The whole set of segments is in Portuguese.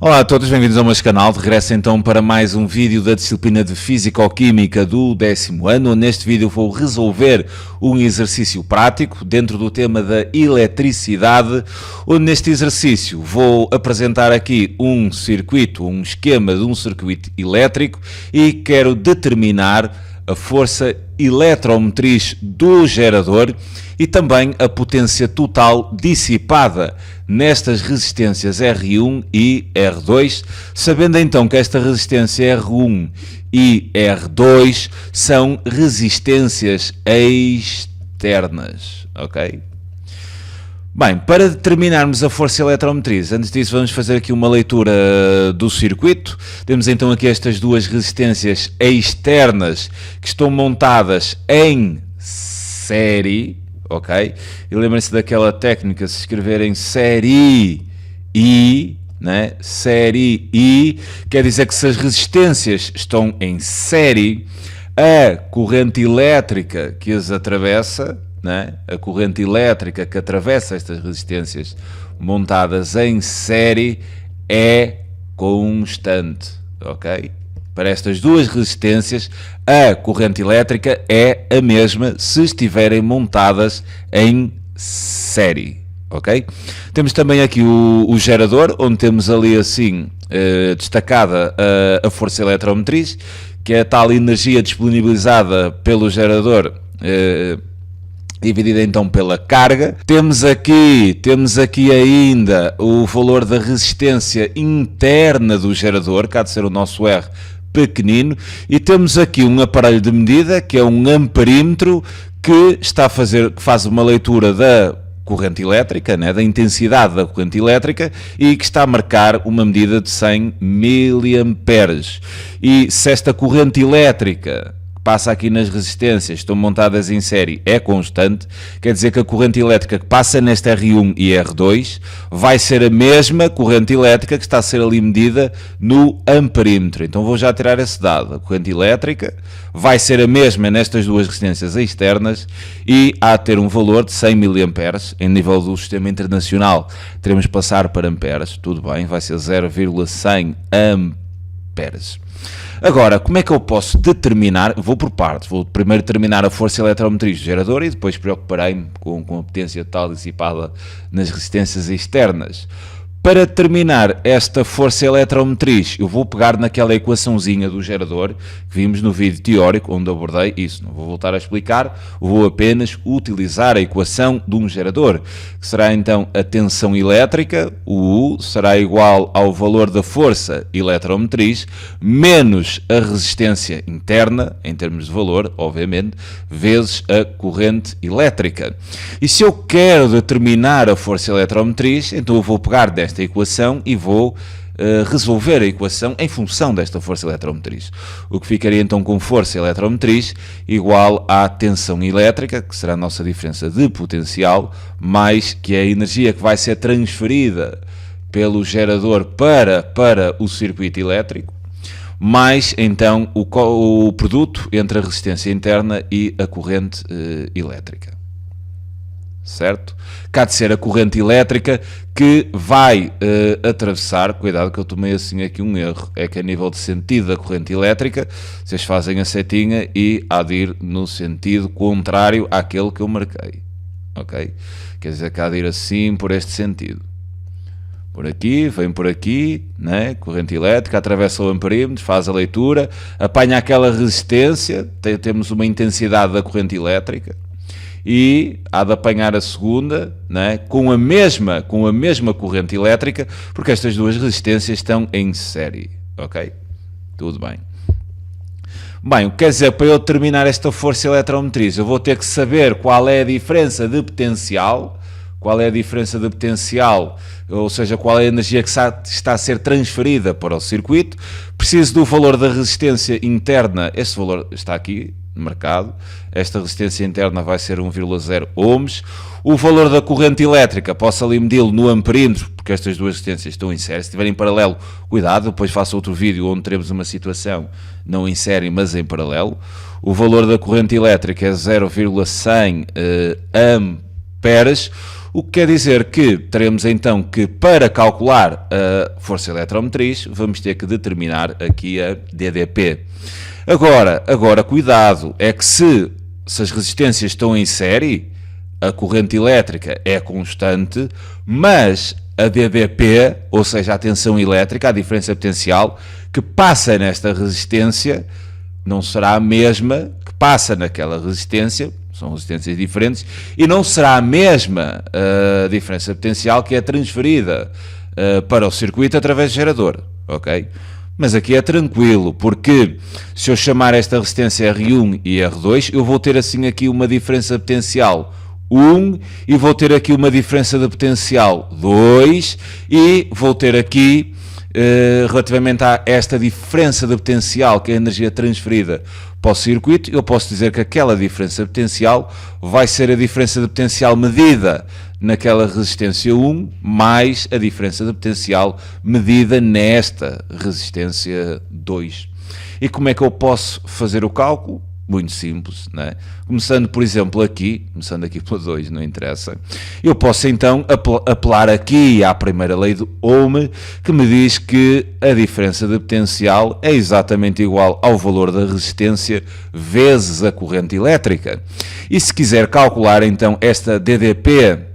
Olá a todos, bem-vindos ao meu canal. De regresso então para mais um vídeo da disciplina de Físico-Química do 10º ano, onde neste vídeo vou resolver um exercício prático dentro do tema da eletricidade, onde neste exercício vou apresentar aqui um circuito, um esquema de um circuito elétrico e quero determinar a força eletromotriz do gerador e também a potência total dissipada nestas resistências R1 e R2, sabendo então que esta resistência R1 e R2 são resistências externas, ok? Bem, para determinarmos a força eletromotriz, antes disso vamos fazer aqui uma leitura do circuito. Temos então aqui estas duas resistências externas que estão montadas em série, ok? E lembrem-se daquela técnica, se escreverem série I, né? Série I, quer dizer que se as resistências estão em série, a corrente elétrica que as atravessa, né? A corrente elétrica que atravessa estas resistências montadas em série é constante, ok? Para estas duas resistências, a corrente elétrica é a mesma se estiverem montadas em série, ok? Temos também aqui o gerador, onde temos ali assim destacada a força eletromotriz, que é a tal energia disponibilizada pelo gerador, dividida então pela carga. Temos aqui ainda o valor da resistência interna do gerador, que há de ser o nosso R pequenino, e temos aqui um aparelho de medida, que é um amperímetro, que faz uma leitura da corrente elétrica, né, da intensidade da corrente elétrica, e que está a marcar uma medida de 100 miliamperes. E se esta corrente elétrica passa aqui nas resistências, estão montadas em série, é constante, quer dizer que a corrente elétrica que passa neste R1 e R2 vai ser a mesma corrente elétrica que está a ser ali medida no amperímetro. Então vou já tirar esse dado. A corrente elétrica vai ser a mesma nestas duas resistências externas e há de ter um valor de 100 miliamperes. Em nível do sistema internacional teremos de passar para amperes, tudo bem, vai ser 0,100 amperes. Agora, como é que eu posso determinar? Vou por partes. Vou primeiro determinar a força eletromotriz do gerador e depois preocuparei-me com a potência total dissipada nas resistências externas. Para determinar esta força eletromotriz, eu vou pegar naquela equaçãozinha do gerador que vimos no vídeo teórico, onde abordei isso. Não vou voltar a explicar, vou apenas utilizar a equação de um gerador, que será então a tensão elétrica, o U, será igual ao valor da força eletromotriz, menos a resistência interna, em termos de valor, obviamente, vezes a corrente elétrica. E se eu quero determinar a força eletromotriz, então eu vou pegar desta equação e vou resolver a equação em função desta força eletromotriz. O que ficaria então com força eletromotriz igual à tensão elétrica, que será a nossa diferença de potencial, mais que a energia que vai ser transferida pelo gerador para o circuito elétrico, mais então o produto entre a resistência interna e a corrente elétrica. Certo? Que há de ser a corrente elétrica que vai atravessar, cuidado que eu tomei assim aqui um erro, é que a nível de sentido da corrente elétrica, vocês fazem a setinha e há de ir no sentido contrário àquele que eu marquei, ok? Quer dizer que há de ir assim por este sentido. Por aqui, vem por aqui, né? Corrente elétrica, atravessa o amperímetro, faz a leitura, apanha aquela resistência, temos uma intensidade da corrente elétrica, e há de apanhar a segunda, né, com a mesma corrente elétrica, porque estas duas resistências estão em série, ok? Tudo bem. Bem, o que quer dizer, para eu determinar esta força eletromotriz, eu vou ter que saber qual é a diferença de potencial, ou seja, qual é a energia que está a ser transferida para o circuito. Preciso do valor da resistência interna, esse valor está aqui marcado, esta resistência interna vai ser 1,0 ohms. O valor da corrente elétrica, posso ali medi-lo no amperímetro, porque estas duas resistências estão em série. Se estiverem em paralelo, cuidado, depois faço outro vídeo onde teremos uma situação não em série, mas em paralelo. O valor da corrente elétrica é 0,100 amperes. O que quer dizer que teremos então que, para calcular a força eletromotriz, vamos ter que determinar aqui a DDP. Agora cuidado, é que se as resistências estão em série, a corrente elétrica é constante, mas a DDP, ou seja, a tensão elétrica, a diferença potencial, que passa nesta resistência, não será a mesma que passa naquela resistência, são resistências diferentes, e não será a mesma diferença potencial que é transferida para o circuito através do gerador, ok? Mas aqui é tranquilo, porque se eu chamar esta resistência R1 e R2, eu vou ter assim aqui uma diferença potencial 1 e vou ter aqui uma diferença de potencial 2 e vou ter aqui relativamente a esta diferença de potencial, que é a energia transferida para o circuito, eu posso dizer que aquela diferença de potencial vai ser a diferença de potencial medida naquela resistência 1 mais a diferença de potencial medida nesta resistência 2. E como é que eu posso fazer o cálculo? Muito simples, não é? Começando, por exemplo, começando aqui pela 2, não interessa, eu posso então apelar aqui à primeira lei de Ohm, que me diz que a diferença de potencial é exatamente igual ao valor da resistência vezes a corrente elétrica. E se quiser calcular então esta DDP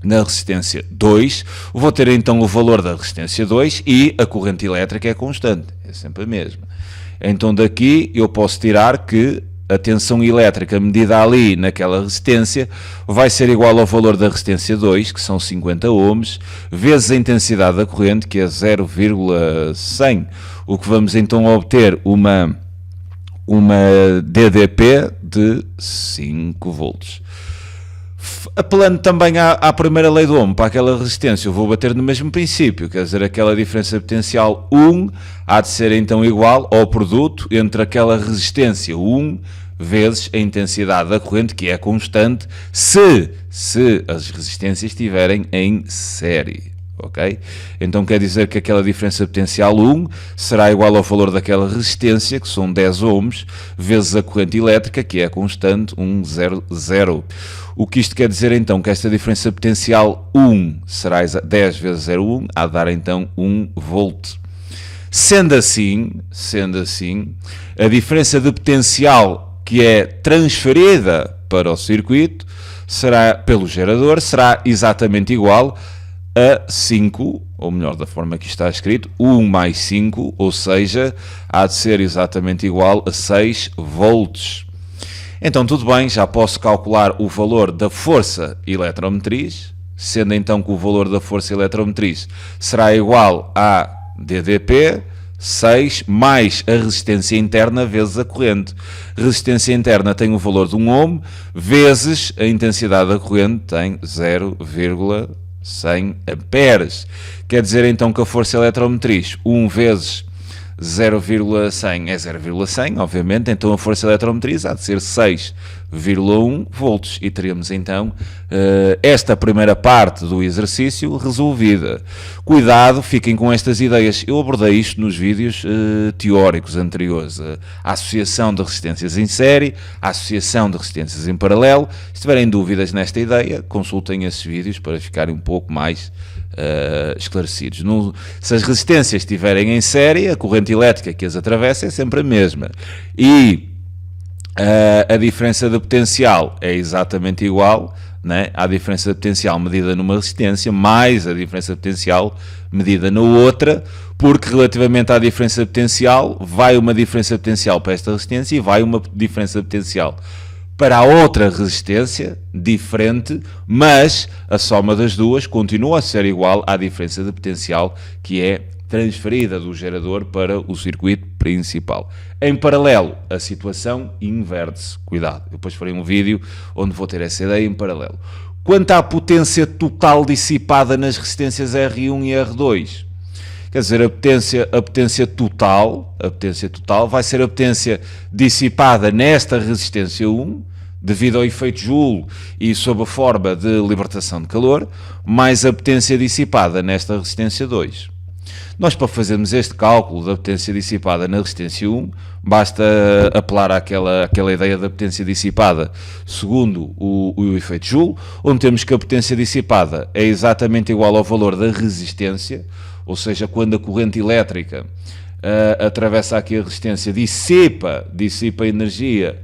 na resistência 2, vou ter então o valor da resistência 2 e a corrente elétrica é constante, é sempre a mesma. Então daqui eu posso tirar que a tensão elétrica medida ali naquela resistência vai ser igual ao valor da resistência 2, que são 50 ohms, vezes a intensidade da corrente, que é 0,100. O que vamos então obter uma DDP de 5 volts. Apelando também à primeira lei de Ohm, para aquela resistência, eu vou bater no mesmo princípio, quer dizer, aquela diferença de potencial 1 há de ser então igual ao produto entre aquela resistência 1 vezes a intensidade da corrente, que é constante, se as resistências estiverem em série. Ok? Então quer dizer que aquela diferença de potencial 1 será igual ao valor daquela resistência, que são 10 ohms, vezes a corrente elétrica, que é constante, 1,00. O que isto quer dizer então? Que esta diferença de potencial 1 será 10 vezes 0,1, a dar então 1 volt. Sendo assim, a diferença de potencial que é transferida para o circuito, será pelo gerador, será exatamente igual a 5, ou melhor, da forma que está escrito, 1 mais 5, ou seja, há de ser exatamente igual a 6 volts. Então tudo bem, já posso calcular o valor da força eletromotriz, sendo então que o valor da força eletromotriz será igual a DDP, 6 mais a resistência interna vezes a corrente. Resistência interna tem o valor de 1 ohm, vezes a intensidade da corrente tem 0,100 amperes. Quer dizer então que a força eletromotriz 1 vezes 0,100 é 0,100, obviamente, então a força eletromotriz há de ser 6,1 volts e teremos então esta primeira parte do exercício resolvida. Cuidado, fiquem com estas ideias, eu abordei isto nos vídeos teóricos anteriores, a associação de resistências em série, a associação de resistências em paralelo. Se tiverem dúvidas nesta ideia, consultem esses vídeos para ficarem um pouco mais esclarecidos. Se as resistências estiverem em série, a corrente elétrica que as atravessa é sempre a mesma e a diferença de potencial é exatamente igual, né, à diferença de potencial medida numa resistência mais a diferença de potencial medida na outra, porque relativamente à diferença de potencial vai uma diferença de potencial para esta resistência e vai uma diferença de potencial para a outra resistência diferente, mas a soma das duas continua a ser igual à diferença de potencial que é transferida do gerador para o circuito principal. Em paralelo, a situação inverte-se. Cuidado, eu depois farei um vídeo onde vou ter essa ideia em paralelo. Quanto à potência total dissipada nas resistências R1 e R2, quer dizer, a potência total vai ser a potência dissipada nesta resistência 1, devido ao efeito Joule e sob a forma de libertação de calor, mais a potência dissipada nesta resistência 2. Nós, para fazermos este cálculo da potência dissipada na resistência 1, basta apelar àquela ideia da potência dissipada segundo o efeito Joule, onde temos que a potência dissipada é exatamente igual ao valor da resistência, ou seja, quando a corrente elétrica atravessa aqui a resistência, dissipa energia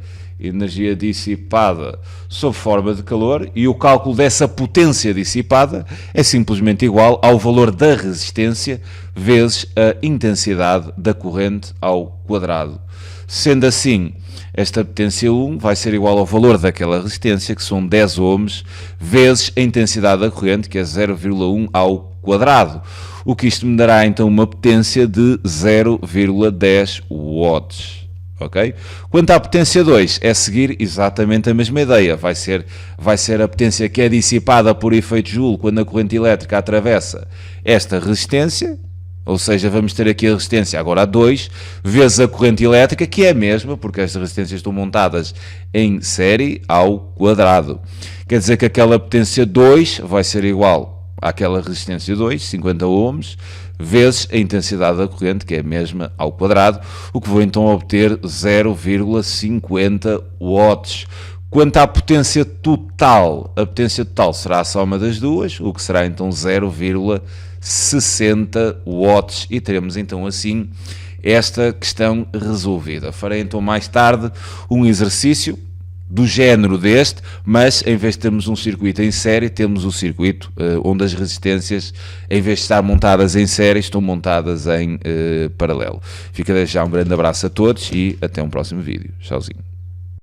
dissipada sob forma de calor, e o cálculo dessa potência dissipada é simplesmente igual ao valor da resistência vezes a intensidade da corrente ao quadrado. Sendo assim, esta potência 1 vai ser igual ao valor daquela resistência, que são 10 ohms, vezes a intensidade da corrente, que é 0,1 ao quadrado. O que isto me dará então uma potência de 0,10 watts. Okay? Quanto à potência 2, é seguir exatamente a mesma ideia. Vai ser a potência que é dissipada por efeito Joule quando a corrente elétrica atravessa esta resistência, ou seja, vamos ter aqui a resistência agora a 2, vezes a corrente elétrica, que é a mesma, porque estas resistências estão montadas em série, ao quadrado. Quer dizer que aquela potência 2 vai ser igual àquela resistência 2, 50 ohms, vezes a intensidade da corrente, que é a mesma ao quadrado, o que vou então obter 0,50 watts. Quanto à potência total, a potência total será a soma das duas, o que será então 0,60 watts, e teremos então assim esta questão resolvida. Farei então mais tarde um exercício do género deste, mas em vez de termos um circuito em série, temos o circuito onde as resistências, em vez de estar montadas em série, estão montadas em paralelo. Fica desde já um grande abraço a todos e até um próximo vídeo. Tchauzinho.